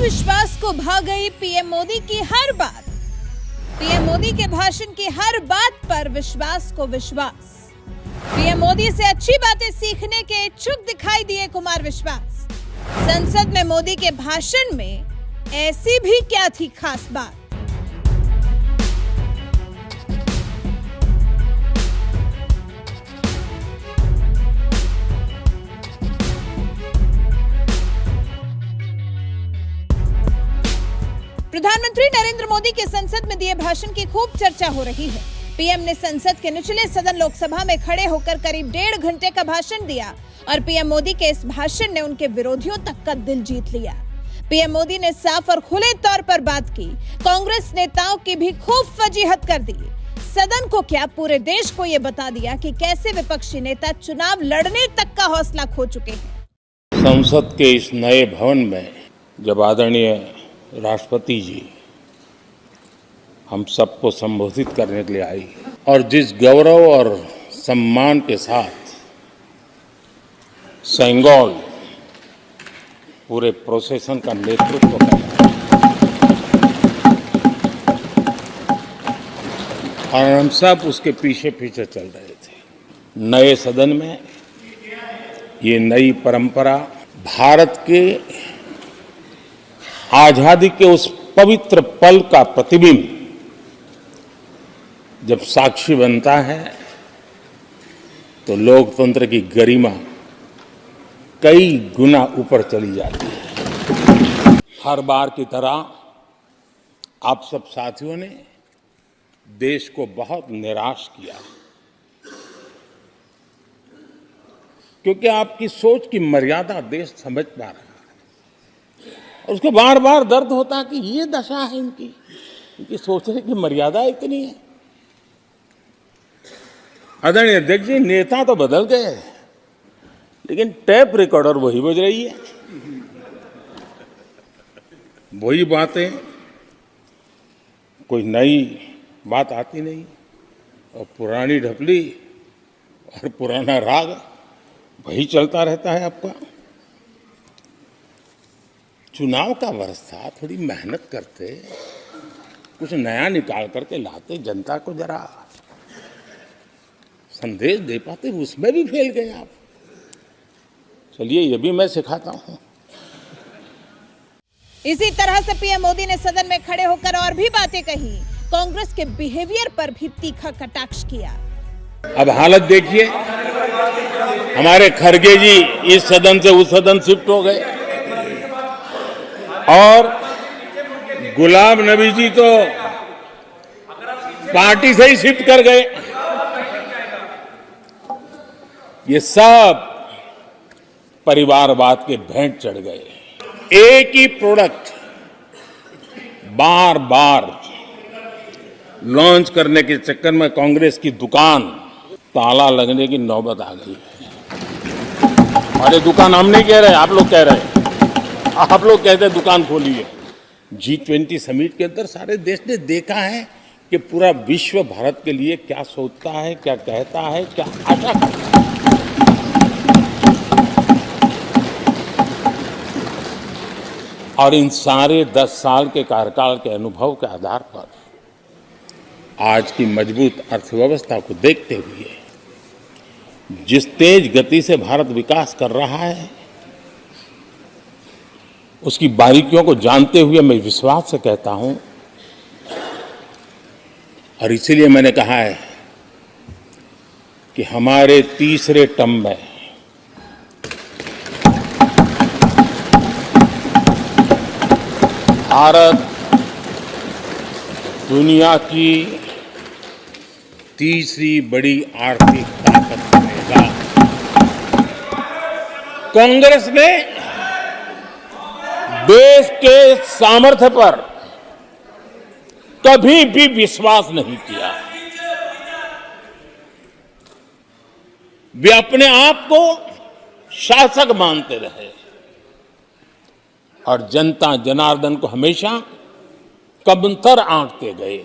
विश्वास को भा गई पीएम मोदी की हर बात। पीएम मोदी के भाषण की हर बात पर विश्वास को विश्वास। पीएम मोदी से अच्छी बातें सीखने के इच्छुक दिखाई दिए कुमार विश्वास। संसद में मोदी के भाषण में ऐसी भी क्या थी खास बात? प्रधानमंत्री नरेंद्र मोदी के संसद में दिए भाषण की खूब चर्चा हो रही है। पीएम ने संसद के निचले सदन लोकसभा में खड़े होकर करीब 1.5 घंटे का भाषण दिया और पीएम मोदी के इस भाषण ने उनके विरोधियों तक का दिल जीत लिया। पीएम मोदी ने साफ और खुले तौर पर बात की, कांग्रेस नेताओं की भी खूब फजीहत कर दी। सदन को क्या, पूरे देश को ये बता दिया कि कैसे विपक्षी नेता चुनाव लड़ने तक का हौसला खो चुके हैं। संसद के इस नए भवन में जब आदरणीय राष्ट्रपति जी हम सबको संबोधित करने के लिए आई और जिस गौरव और सम्मान के साथ सेंगोल पूरे प्रोसेसन का नेतृत्व कर रहा और हम सब उसके पीछे पीछे चल रहे थे। नए सदन में ये नई परंपरा भारत के आजादी के उस पवित्र पल का प्रतिबिंब जब साक्षी बनता है तो लोकतंत्र की गरिमा कई गुना ऊपर चली जाती है। हर बार की तरह आप सब साथियों ने देश को बहुत निराश किया क्योंकि आपकी सोच की मर्यादा देश समझ पा रहा है। उसको बार बार दर्द होता कि ये दशा है इनकी सोचने की मर्यादा इतनी है। आदरणीय अध्यक्ष जी, नेता तो बदल गए लेकिन टेप रिकॉर्डर वही बज रही है, वही बातें, कोई नई बात आती नहीं और पुरानी ढपली और पुराना राग वही चलता रहता है आपका। चुनाव का वर्ष था, थोड़ी मेहनत करते, कुछ नया निकाल करके लाते, जनता को जरा संदेश दे पाते, उसमें भी फेल गए आप। चलिए ये भी मैं सिखाता हूं। इसी तरह से पीएम मोदी ने सदन में खड़े होकर और भी बातें कही, कांग्रेस के बिहेवियर पर भी तीखा कटाक्ष किया। अब हालत देखिए, हमारे खरगे जी इस सदन से उस सदन शिफ्ट हो गए और गुलाम नबी जी तो पार्टी से ही शिफ्ट कर गए। ये सब परिवारवाद के भेंट चढ़ गए। एक ही प्रोडक्ट बार बार लॉन्च करने के चक्कर में कांग्रेस की दुकान ताला लगने की नौबत आ गई है। और ये दुकान हम नहीं कह रहे, आप लोग कह रहे हैं। आप लोग कहते हैं दुकान खोलिए। G20 समिट के अंदर सारे देश ने देखा है कि पूरा विश्व भारत के लिए क्या सोचता है, क्या कहता है, क्या आशा करता है। और इन सारे 10 साल के कार्यकाल के अनुभव के आधार पर आज की मजबूत अर्थव्यवस्था को देखते हुए जिस तेज गति से भारत विकास कर रहा है, उसकी बारीकियों को जानते हुए मैं विश्वास से कहता हूं और इसीलिए मैंने कहा है कि हमारे तीसरे टर्म में भारत दुनिया की तीसरी बड़ी आर्थिक ताकत बनेगा। कांग्रेस ने देश के सामर्थ्य पर कभी भी विश्वास नहीं किया। वे अपने आप को शासक मानते रहे और जनता जनार्दन को हमेशा कमतर आंकते गए,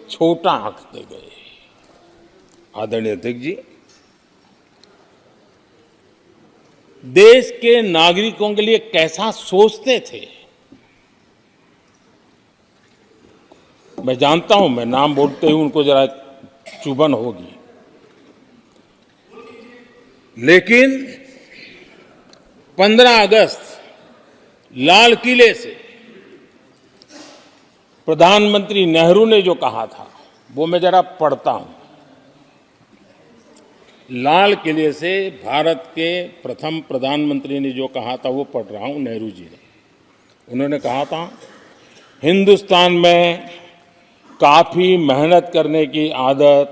छोटा आंकते गए। आदरणीय अध्यक्ष जी, देश के नागरिकों के लिए कैसा सोचते थे मैं जानता हूं, मैं नाम बोलते ही उनको जरा चुभन होगी, लेकिन 15 अगस्त लाल किले से प्रधानमंत्री नेहरू ने जो कहा था वो मैं जरा पढ़ता हूं। लाल किले से भारत के प्रथम प्रधानमंत्री ने जो कहा था वो पढ़ रहा हूं, नेहरू जी ने। उन्होंने कहा था, हिंदुस्तान में काफी मेहनत करने की आदत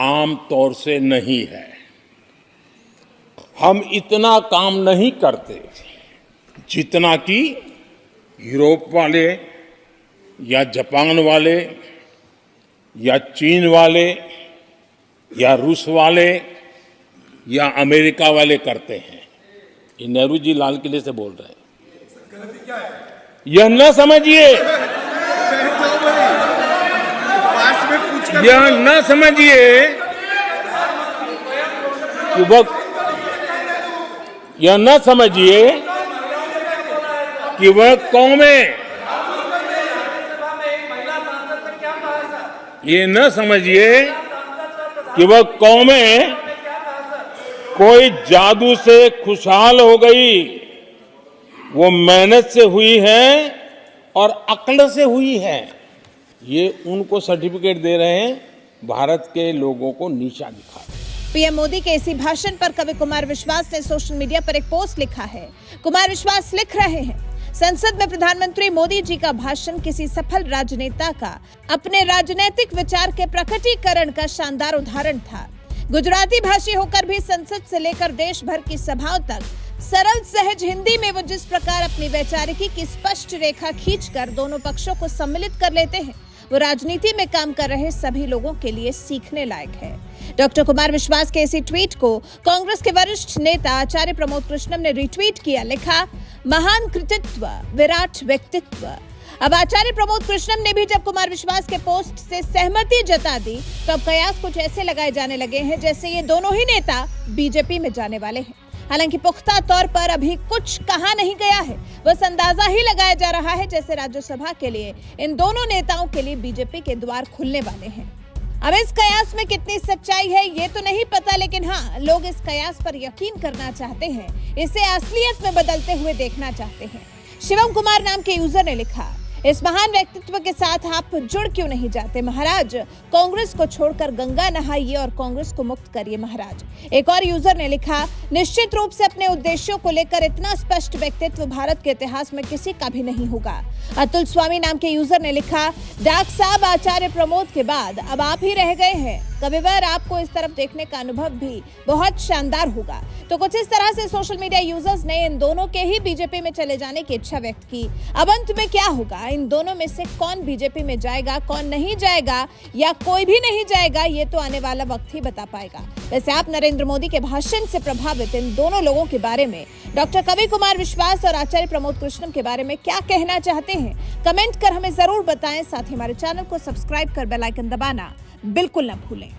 आम तौर से नहीं है। हम इतना काम नहीं करते जितना कि यूरोप वाले या जापान वाले या चीन वाले या रूस वाले या अमेरिका वाले करते हैं। ये नेहरू जी लाल किले से बोल रहे हैं। यह न समझिए, यह न समझिए कि यह न समझिए कि वह कौमें, ये न समझिए कि वह कौमें कोई जादू से खुशहाल हो गई। वो मेहनत से हुई है और अक्ल से हुई है। ये उनको सर्टिफिकेट दे रहे हैं, भारत के लोगों को नीचा दिखा रहे हैं। पीएम मोदी के इसी भाषण पर कवि कुमार विश्वास ने सोशल मीडिया पर एक पोस्ट लिखा है। कुमार विश्वास लिख रहे हैं, संसद में प्रधानमंत्री मोदी जी का भाषण किसी सफल राजनेता का अपने राजनीतिक विचार के प्रकटीकरण का शानदार उदाहरण था। गुजराती भाषी होकर भी संसद से लेकर देश भर की सभाओं तक सरल सहज हिंदी में वो जिस प्रकार अपनी वैचारिकी की स्पष्ट रेखा खींचकर दोनों पक्षों को सम्मिलित कर लेते हैं, वो राजनीति में काम कर रहे सभी लोगों के लिए सीखने लायक है। डॉक्टर कुमार विश्वास के इसी ट्वीट को कांग्रेस के वरिष्ठ नेता आचार्य प्रमोद कृष्णम ने रिट्वीट किया। लिखा, महान कृतित्व, विराट व्यक्तित्व। अब आचार्य प्रमोद कृष्णम ने भी जब कुमार विश्वास के पोस्ट से सहमति जता दी तो अब कयास कुछ ऐसे लगाए जाने लगे हैं जैसे ये दोनों ही नेता बीजेपी में जाने वाले हैं। हालांकि पुख्ता तौर पर अभी कुछ कहा नहीं गया है, बस अंदाजा ही लगाया जा रहा है जैसे राज्यसभा के लिए इन दोनों नेताओं के लिए बीजेपी के द्वार खुलने वाले हैं। अब इस कयास में कितनी सच्चाई है ये तो नहीं पता, लेकिन हाँ, लोग इस कयास पर यकीन करना चाहते हैं, इसे असलियत में बदलते हुए देखना चाहते हैं। शिवम कुमार नाम के यूजर ने लिखा, इस महान व्यक्तित्व के साथ आप जुड़ क्यों नहीं जाते महाराज? कांग्रेस को छोड़कर गंगा नहाइए और कांग्रेस को मुक्त करिए महाराज। एक और यूजर ने लिखा, निश्चित रूप से अपने उद्देश्यों को लेकर इतना स्पष्ट व्यक्तित्व भारत के इतिहास में किसी का भी नहीं होगा। अतुल स्वामी नाम के यूजर ने लिखा, डाक साहब आचार्य प्रमोद के बाद अब आप ही रह गए हैं। कविवर, आपको इस तरफ देखने का अनुभव भी बहुत शानदार होगा। तो कुछ इस तरह से सोशल मीडिया यूजर्स ने इन दोनों के ही बीजेपी में चले जाने की इच्छा व्यक्त की। अब अंत में क्या होगा, इन दोनों में से कौन बीजेपी में जाएगा, कौन नहीं जाएगा या कोई भी नहीं जाएगा, ये तो आने वाला वक्त ही बता पाएगा। वैसे आप नरेंद्र मोदी के भाषण से प्रभावित इन दोनों लोगों के बारे में, डॉक्टर कवि कुमार विश्वास और आचार्य प्रमोद कृष्णम के बारे में क्या कहना चाहते हैं, कमेंट कर हमें जरूर बताएं। साथ ही हमारे चैनल को सब्सक्राइब कर बेल आइकन दबाना बिल्कुल न भूलें।